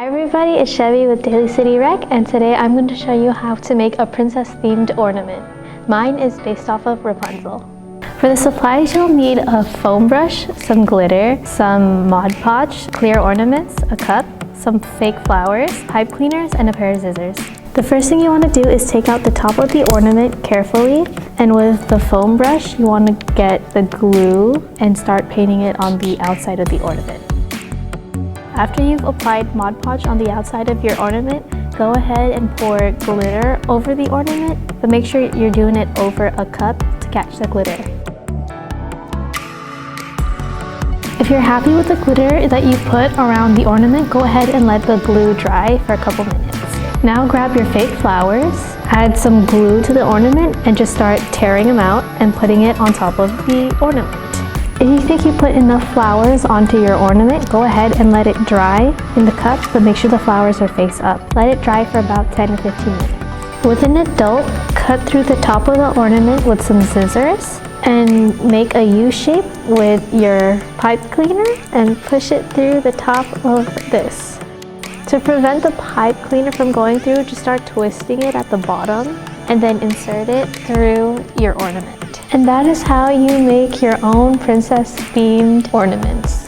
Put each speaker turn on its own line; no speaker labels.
Hi everybody, it's Chevy with Daily City Rec, and today I'm going to show you how to make a princess themed ornament. Mine is based off of Rapunzel. For the supplies, you'll need a foam brush, some glitter, some Mod Podge, clear ornaments, a cup, some fake flowers, pipe cleaners, and a pair of scissors. The first thing you want to do is take out the top of the ornament carefully, and with the foam brush, you want to get the glue and start painting it on the outside of the ornament. After you've applied Mod Podge on the outside of your ornament, go ahead and pour glitter over the ornament, but make sure you're doing it over a cup to catch the glitter. If you're happy with the glitter that you put around the ornament, go ahead and let the glue dry for a couple minutes. Now grab your fake flowers, add some glue to the ornament, and just start tearing them out and putting it on top of the ornament. If you think you put enough flowers onto your ornament, go ahead and let it dry in the cup, but make sure the flowers are face up. Let it dry for about 10 to 15 minutes. With an adult, cut through the top of the ornament with some scissors and make a U shape with your pipe cleaner and push it through the top of this. To prevent the pipe cleaner from going through, just start twisting it at the bottom and then insert it through your ornament. And that is how you make your own princess themed ornaments.